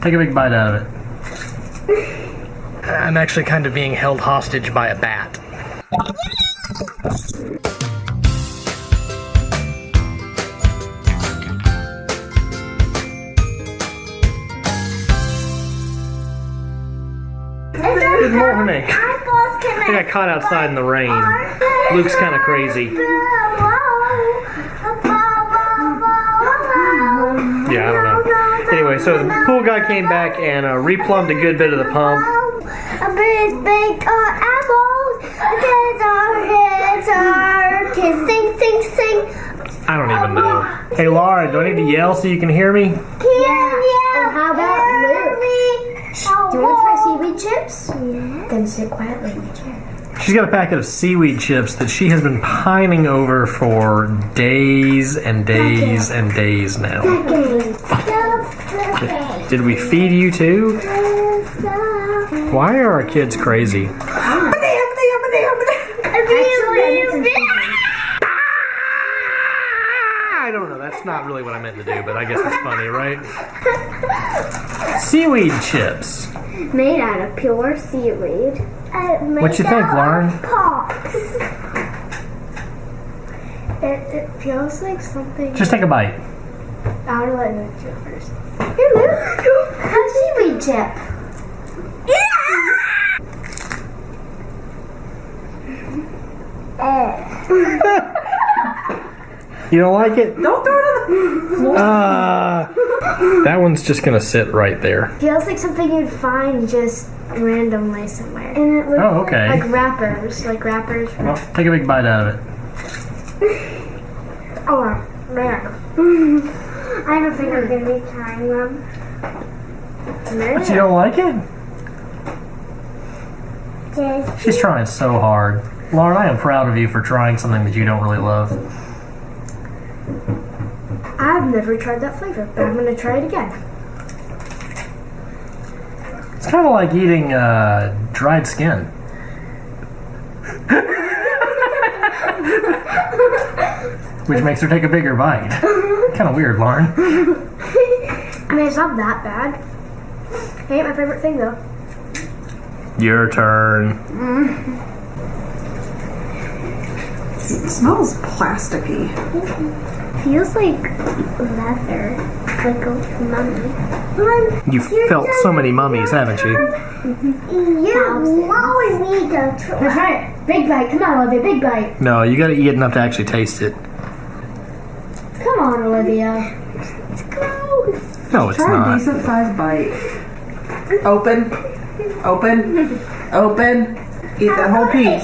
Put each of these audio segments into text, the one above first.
take a big bite out of it. I'm actually kind of being held hostage by a bat. Good morning. I got caught outside in the rain. Luke's kind of crazy. Yeah, I don't know. Anyway, so the pool guy came back and replumbed a good bit of the pump. A big apples, heads are kissing, sing. I don't even know. Hey, Laura, do I need to yell so you can hear me? Yeah. Oh, how about Luke? Do you want to try seaweed chips? Yeah. Then sit quietly in the chair. She's got a packet of seaweed chips that she has been pining over for days and days and days now. Did we feed you too? Why are our kids crazy? I don't know. That's not really what I meant to do, but I guess it's funny, right? Seaweed chips. Made out of pure seaweed. What you think, Lauren? It feels like something. Just take a bite. I want to let Luke do it first. Here, Luke. Have seaweed chip. You don't like it? Don't throw it on the floor. That one's just gonna sit right there. Feels like something you'd find just randomly somewhere. And it looks okay. like wrappers. Well, take a big bite out of it. Oh, man. I don't think I'm going to be trying them. But you don't like it? She's trying so hard. Lauren, I am proud of you for trying something that you don't really love. I've never tried that flavor, but I'm going to try it again. It's kind of like eating dried skin. Which makes her take a bigger bite. Kind of weird, Lauren. I mean, it's not that bad. It ain't my favorite thing, though. Your turn. It smells plasticky. Feels like leather. Like a mummy. You've felt so many mummies, haven't you? You're allowing me to try. That's right. Big bite. Come on, Olivia. Big bite. No, you gotta eat enough to actually taste it. Come on, Olivia. It's gross. No, it's Try a not. decent sized bite. Open. Eat that whole piece.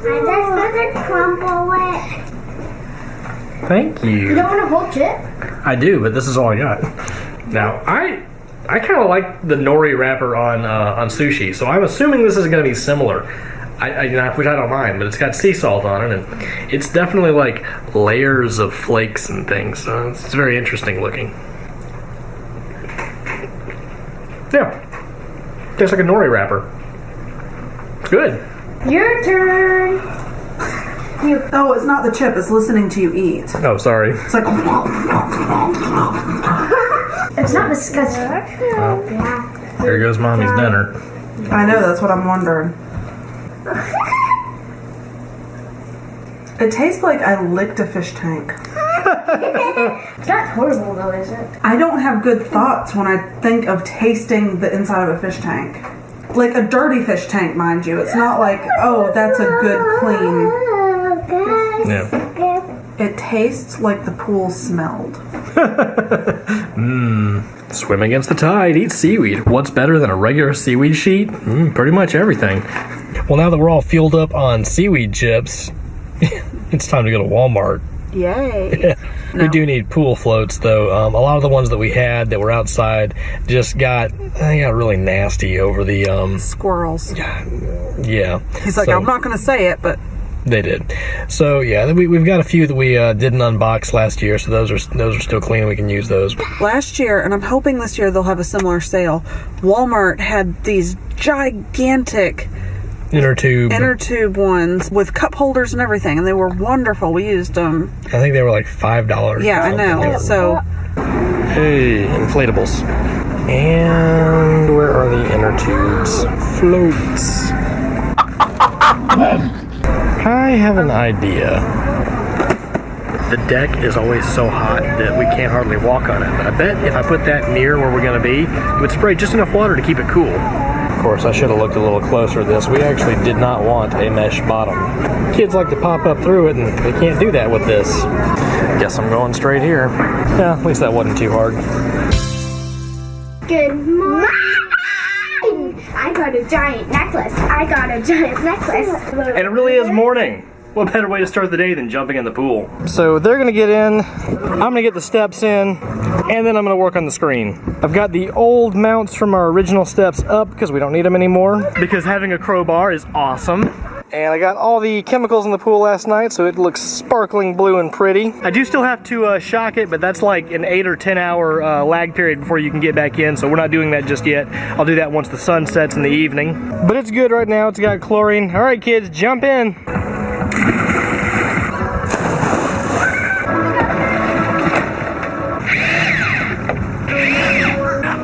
I'm just gonna crumble it. Thank You you. don't want a whole chip? I do, but this is all I got. Now, I kind of like the nori wrapper on sushi, so I'm assuming this is going to be similar. Which I don't mind, but it's got sea salt on it, and it's definitely like layers of flakes and things. So it's very interesting looking. Yeah, tastes like a nori wrapper. It's good. Your turn. Oh, it's not the chip. It's listening to you eat. Oh, sorry. It's like. It's not disgusting. Well, there goes Mommy's dinner. I know, that's what I'm wondering. It tastes like I licked a fish tank. It's not horrible though, is it? I don't have good thoughts when I think of tasting the inside of a fish tank. Like a dirty fish tank, mind you. It's not like, oh, that's a good, clean. Yeah. It tastes like the pool smelled. Swim against the tide, eat seaweed. What's better than a regular seaweed sheet? Pretty much everything. Well, now that we're all fueled up on seaweed chips, it's time to go to Walmart. Yay. We do need pool floats, though. A lot of the ones that we had that were outside just got really nasty over the... Squirrels. Yeah. He's like, So- I'm not going to say it, but... They did. So yeah, we've got a few that we didn't unbox last year, so those are still clean. We can use those. Last year, and I'm hoping this year they'll have a similar sale, Walmart had these gigantic inner tube ones with cup holders and everything, and they were wonderful. We used them. I think they were like $5. Yeah, I know. So, hey, inflatables. And where are the inner tubes? Floats. I have an idea. The deck is always so hot that we can't hardly walk on it. But I bet if I put that near where we're going to be, it would spray just enough water to keep it cool. Of course, I should have looked a little closer at this. We actually did not want a mesh bottom. Kids like to pop up through it, and they can't do that with this. Guess I'm going straight here. Yeah, at least that wasn't too hard. Good morning. I got a giant necklace. And it really is morning. What better way to start the day than jumping in the pool? So they're gonna get in, I'm gonna get the steps in, and then I'm gonna work on the screen. I've got the old mounts from our original steps up because we don't need them anymore, because having a crowbar is awesome. And I got all the chemicals in the pool last night, so it looks sparkling blue and pretty. I do still have to shock it, but that's like an 8 or 10 hour lag period before you can get back in, so we're not doing that just yet. I'll do that once the sun sets in the evening. But it's good right now, it's got chlorine. All right, kids, jump in.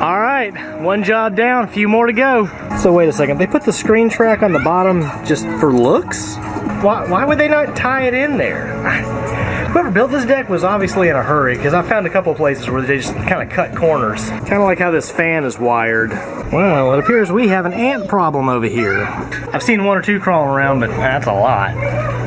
All right, one job down, a few more to go. So wait a second, they put the screen track on the bottom just for looks? Why would they not tie it in there? Whoever built this deck was obviously in a hurry, because I found a couple of places where they just kind of cut corners. Kind of like how this fan is wired. Well, it appears we have an ant problem over here. I've seen 1 or 2 crawling around, but that's a lot.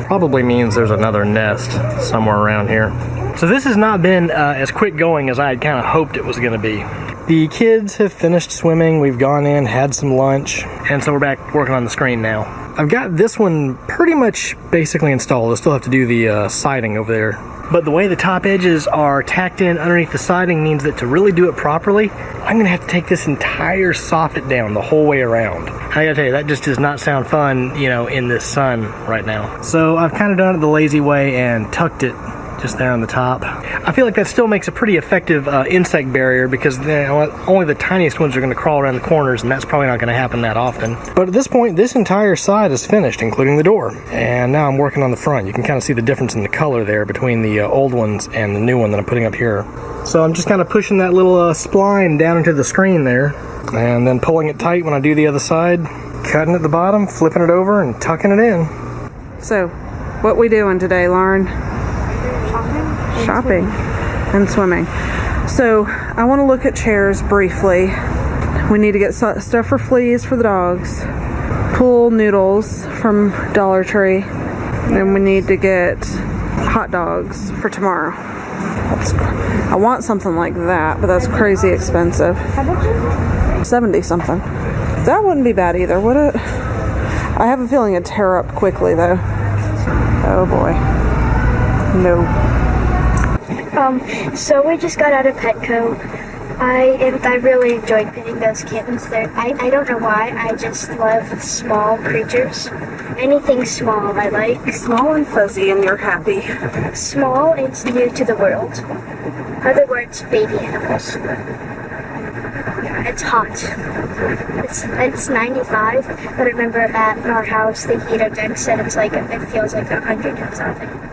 Probably means there's another nest somewhere around here. So this has not been as quick going as I had kind of hoped it was going to be. The kids have finished swimming, we've gone in, had some lunch, and so we're back working on the screen now. I've got this one pretty much basically installed. I still have to do the siding over there. But the way the top edges are tacked in underneath the siding means that to really do it properly, I'm gonna have to take this entire soffit down the whole way around. I gotta tell you, that just does not sound fun, you know, in this sun right now. So I've kind of done it the lazy way and tucked it just there on the top. I feel like that still makes a pretty effective insect barrier, because only the tiniest ones are going to crawl around the corners, and that's probably not going to happen that often. But at this point, this entire side is finished, including the door. And now I'm working on the front. You can kind of see the difference in the color there between the old ones and the new one that I'm putting up here. So I'm just kind of pushing that little spline down into the screen there, and then pulling it tight when I do the other side, cutting at the bottom, flipping it over, and tucking it in. So, what we doing today, Lauren? Shopping and swimming. So I want to look at chairs briefly. We need to get stuff for fleas for the dogs, pool noodles from Dollar Tree, and we need to get hot dogs for tomorrow. I want something like that, but that's crazy expensive. How much? 70 something. That wouldn't be bad either, would it? I have a feeling it'd tear up quickly though. Oh boy. No. So we just got out of Petco. I really enjoyed petting those kittens there. I don't know why, I just love small creatures. Anything small I like. Small and fuzzy and you're happy. Small, it's new to the world. Other words, baby animals. It's hot. It's 95, but I remember at our house the heater deck said it feels like 100 or something.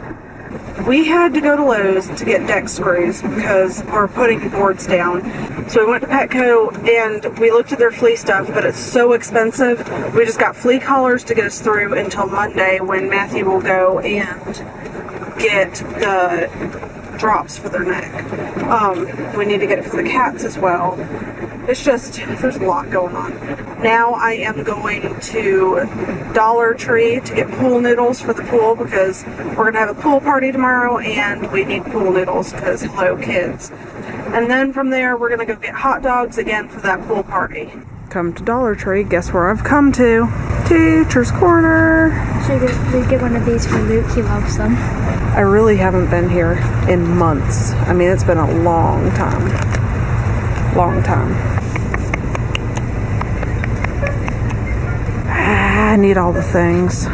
We had to go to Lowe's to get deck screws because we're putting boards down. So we went to Petco and we looked at their flea stuff, but it's so expensive. We just got flea collars to get us through until Monday, when Matthew will go and get the drops for their neck. We need to get it for the cats as well. It's just, there's a lot going on. Now I am going to Dollar Tree to get pool noodles for the pool, because we're going to have a pool party tomorrow and we need pool noodles because hello kids. And then from there we're going to go get hot dogs again for that pool party. Come to Dollar Tree. Guess where I've come to? Teacher's Corner. Should we get one of these for Luke? He loves them. I really haven't been here in months. I mean, it's been a long time. Long time. I need all the things.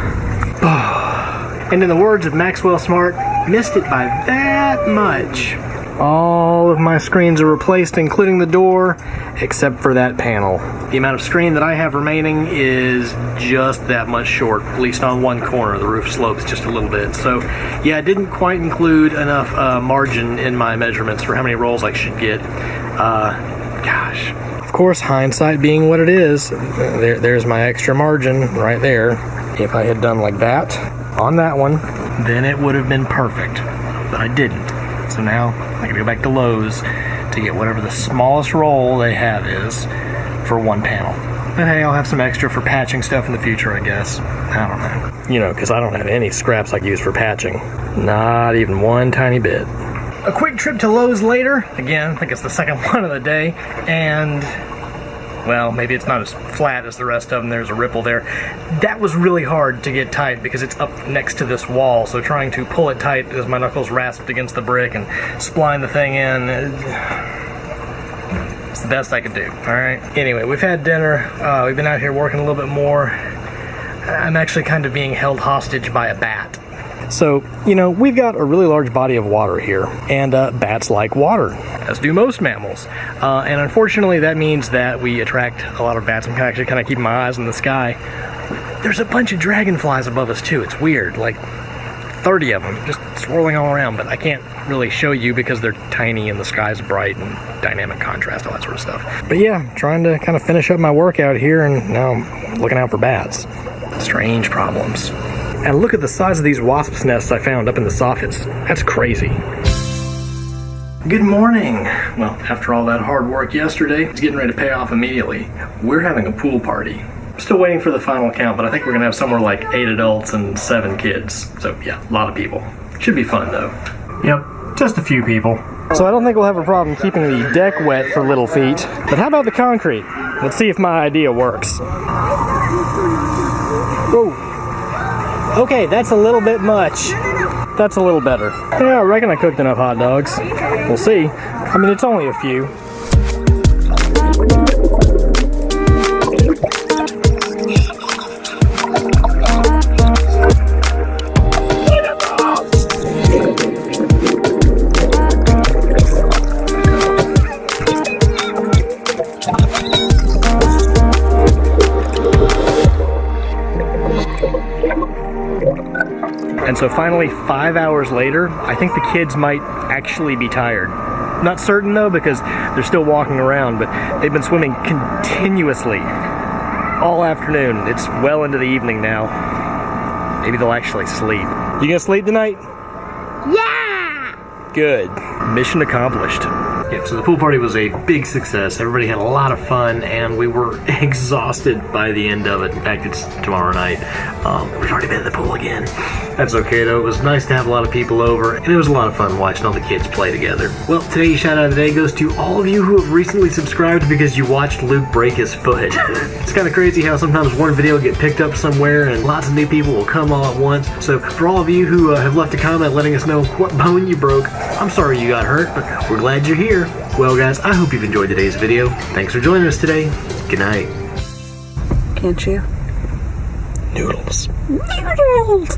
And in the words of Maxwell Smart, missed it by that much. All of my screens are replaced, including the door, except for that panel. The amount of screen that I have remaining is just that much short, at least on one corner. The roof slopes just a little bit. So, yeah, I didn't quite include enough margin in my measurements for how many rolls I should get. Gosh. Of course, hindsight being what it is, there's my extra margin right there. If I had done like that on that one, then it would have been perfect. But I didn't. So now I gotta go back to Lowe's to get whatever the smallest roll they have is for one panel. But hey, I'll have some extra for patching stuff in the future, I guess. I don't know. You know, because I don't have any scraps I can use for patching. Not even one tiny bit. A quick trip to Lowe's later. Again, I think it's the second one of the day. And, well, maybe it's not as flat as the rest of them. There's a ripple there. That was really hard to get tight because it's up next to this wall. So trying to pull it tight as my knuckles rasped against the brick and spline the thing in. It's the best I could do, all right? Anyway, we've had dinner. We've been out here working a little bit more. I'm actually kind of being held hostage by a bat. So, you know, we've got a really large body of water here, and bats like water, as do most mammals. And unfortunately, that means that we attract a lot of bats. I'm actually kind of keeping my eyes in the sky. There's a bunch of dragonflies above us, too. It's weird, like 30 of them, just swirling all around, but I can't really show you because they're tiny and the sky's bright and dynamic contrast, all that sort of stuff. But yeah, trying to kind of finish up my workout here, and now I'm looking out for bats. Strange problems. And look at the size of these wasps' nests I found up in the soffits. That's crazy. Good morning. Well, after all that hard work yesterday, it's getting ready to pay off immediately. We're having a pool party. I'm still waiting for the final count, but I think we're gonna have somewhere like 8 adults and 7 kids. So yeah, a lot of people. Should be fun though. Yep, just a few people. So I don't think we'll have a problem keeping the deck wet for little feet. But how about the concrete? Let's see if my idea works. Whoa. Okay, that's a little bit much. That's a little better. Yeah, I reckon I cooked enough hot dogs. We'll see. I mean, it's only a few. And so finally, 5 hours later, I think the kids might actually be tired. Not certain though, because they're still walking around, but they've been swimming continuously all afternoon. It's well into the evening now. Maybe they'll actually sleep. You gonna sleep tonight? Yeah! Good. Mission accomplished. Yeah, so the pool party was a big success. Everybody had a lot of fun, and we were exhausted by the end of it. In fact, it's tomorrow night. We've already been in the pool again. That's okay, though. It was nice to have a lot of people over, and it was a lot of fun watching all the kids play together. Well, today's shout-out of the day goes to all of you who have recently subscribed because you watched Luke break his foot. It's kind of crazy how sometimes one video will get picked up somewhere, and lots of new people will come all at once. So for all of you who have left a comment letting us know what bone you broke, I'm sorry you got hurt, but we're glad you're here. Well, guys, I hope you've enjoyed today's video. Thanks for joining us today. Good night. Can't you? Noodles. Noodles!